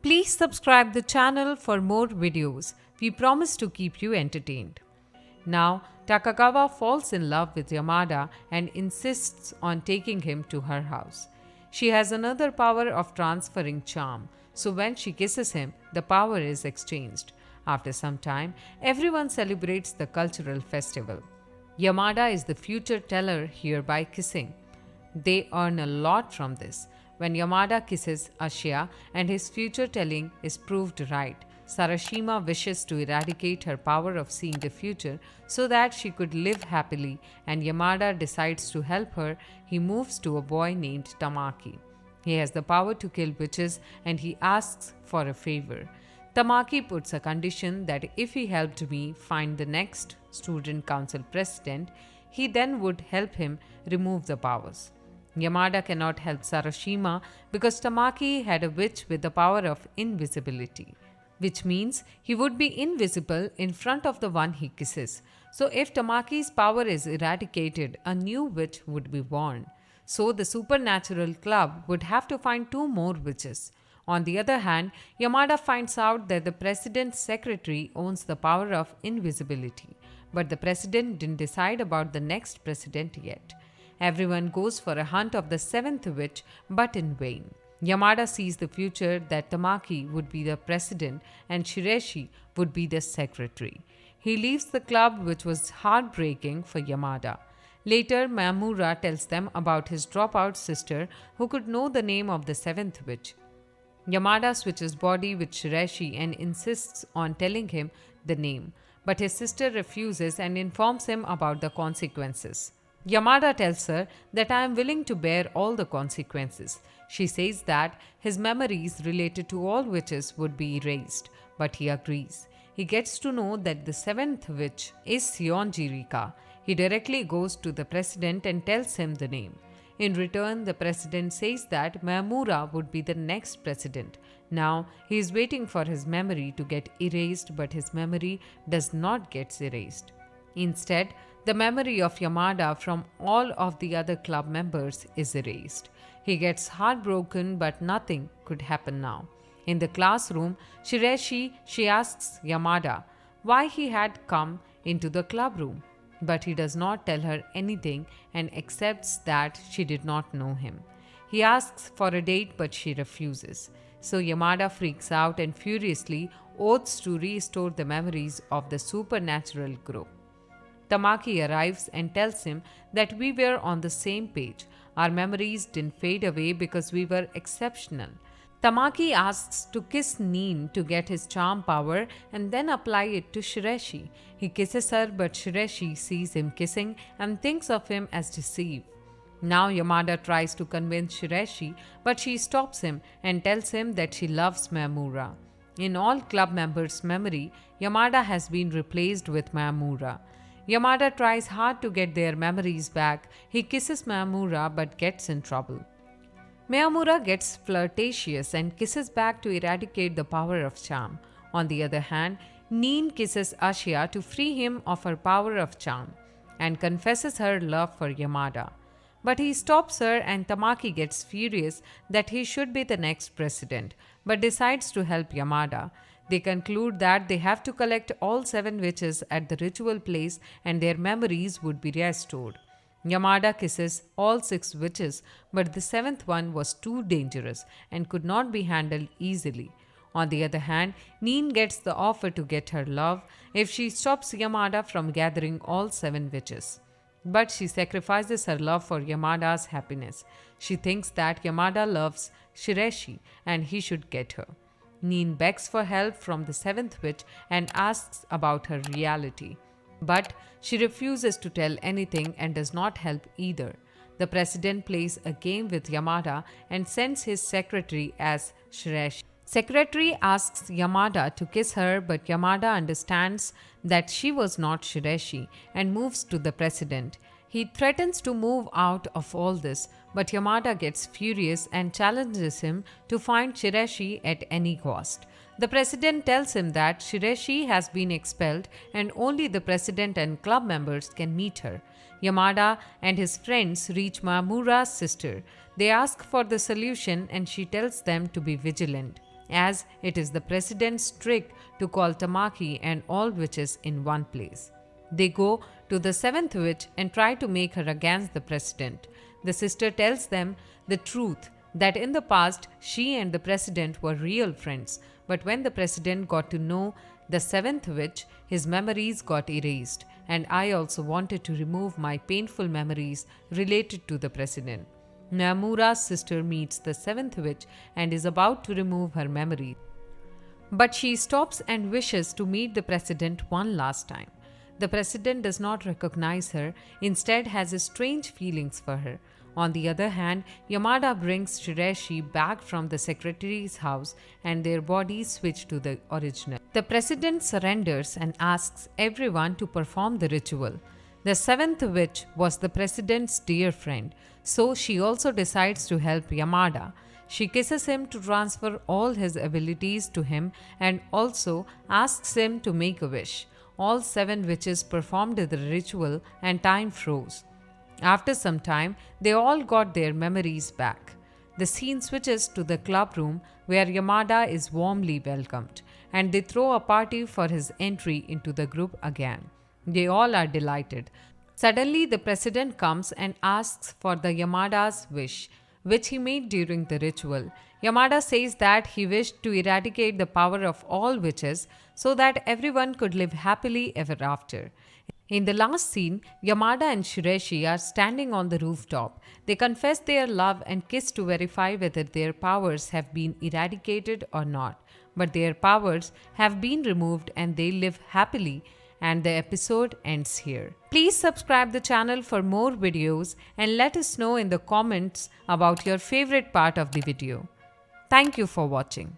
Please subscribe the channel for more videos. We promise to keep you entertained. Now, Takagawa falls in love with Yamada and insists on taking him to her house. She has another power of transferring charm, so when she kisses him, the power is exchanged. After some time, everyone celebrates the cultural festival. Yamada is the future teller here by kissing. They earn a lot from this. When Yamada kisses Ashia and his future telling is proved right, Sarashima wishes to eradicate her power of seeing the future so that she could live happily, and Yamada decides to help her. He moves to a boy named Tamaki. He has the power to kill witches and he asks for a favor. Tamaki puts a condition that if he helped me find the next student council president, he then would help him remove the powers. Yamada cannot help Sarashima because Tamaki had a witch with the power of invisibility, which means he would be invisible in front of the one he kisses. So if Tamaki's power is eradicated, a new witch would be born. So the supernatural club would have to find 2 more witches. On the other hand, Yamada finds out that the president's secretary owns the power of invisibility, but the president didn't decide about the next president yet. Everyone goes for a hunt of the 7th witch, but in vain. Yamada sees the future that Tamaki would be the president and Shireshi would be the secretary. He leaves the club, which was heartbreaking for Yamada. Later, Mamura tells them about his dropout sister who could know the name of the 7th witch. Yamada switches body with Shireshi and insists on telling him the name, but his sister refuses and informs him about the consequences. Yamada tells her that I am willing to bear all the consequences. She says that his memories related to all witches would be erased, but he agrees. He gets to know that the 7th witch is Sionjirika. He directly goes to the president and tells him the name. In return, the president says that Mamura would be the next president. Now, he is waiting for his memory to get erased, but his memory does not get erased. Instead, the memory of Yamada from all of the other club members is erased. He gets heartbroken, but nothing could happen now. In the classroom, she asks Yamada why he had come into the club room, but he does not tell her anything and accepts that she did not know him. He asks for a date, but she refuses. So Yamada freaks out and furiously oaths to restore the memories of the supernatural group. Tamaki arrives and tells him that we were on the same page. Our memories didn't fade away because we were exceptional. Tamaki asks to kiss Nin to get his charm power and then apply it to Shireshi. He kisses her, but Shireshi sees him kissing and thinks of him as deceived. Now Yamada tries to convince Shireshi, but she stops him and tells him that she loves Mamura. In all club members' memory, Yamada has been replaced with Mamura. Yamada tries hard to get their memories back. He kisses Mamura but gets in trouble. Mamura gets flirtatious and kisses back to eradicate the power of charm. On the other hand, Nin kisses Ashia to free him of her power of charm and confesses her love for Yamada. But he stops her and Tamaki gets furious that he should be the next president, but decides to help Yamada. They conclude that they have to collect all 7 witches at the ritual place and their memories would be restored. Yamada kisses all 6 witches, but the 7th one was too dangerous and could not be handled easily. On the other hand, Nin gets the offer to get her love if she stops Yamada from gathering all 7 witches. But she sacrifices her love for Yamada's happiness. She thinks that Yamada loves Shireshi and he should get her. Nin begs for help from the 7th witch and asks about her reality. But she refuses to tell anything and does not help either. The president plays a game with Yamada and sends his secretary as Shireshi. Secretary asks Yamada to kiss her, but Yamada understands that she was not Shireshi and moves to the president. He threatens to move out of all this, but Yamada gets furious and challenges him to find Shireshi at any cost. The president tells him that Shireshi has been expelled and only the president and club members can meet her. Yamada and his friends reach Mamura's sister. They ask for the solution and she tells them to be vigilant. as it is the president's trick to call Tamaki and all witches in one place. They go to the seventh witch and try to make her against the president. The sister tells them the truth that in the past she and the president were real friends, but when the president got to know the seventh witch, his memories got erased, and I also wanted to remove my painful memories related to the president. Namura's sister meets the seventh witch and is about to remove her memory, but she stops and wishes to meet the president one last time. The president does not recognize her, instead has strange feelings for her. On the other hand, Yamada brings Shireshi back from the secretary's house and their bodies switch to the original. The president surrenders and asks everyone to perform the ritual. The seventh witch was the president's dear friend, so she also decides to help Yamada. She kisses him to transfer all his abilities to him and also asks him to make a wish. All 7 witches performed the ritual and time froze. After some time, they all got their memories back. The scene switches to the club room where Yamada is warmly welcomed, and they throw a party for his entry into the group again. They all are delighted. Suddenly, the president comes and asks for the Yamada's wish, which he made during the ritual. Yamada says that he wished to eradicate the power of all witches so that everyone could live happily ever after. In the last scene, Yamada and Shireshi are standing on the rooftop. They confess their love and kiss to verify whether their powers have been eradicated or not. But their powers have been removed and they live happily, and the episode ends here. Please subscribe the channel for more videos and let us know in the comments about your favorite part of the video. Thank you for watching.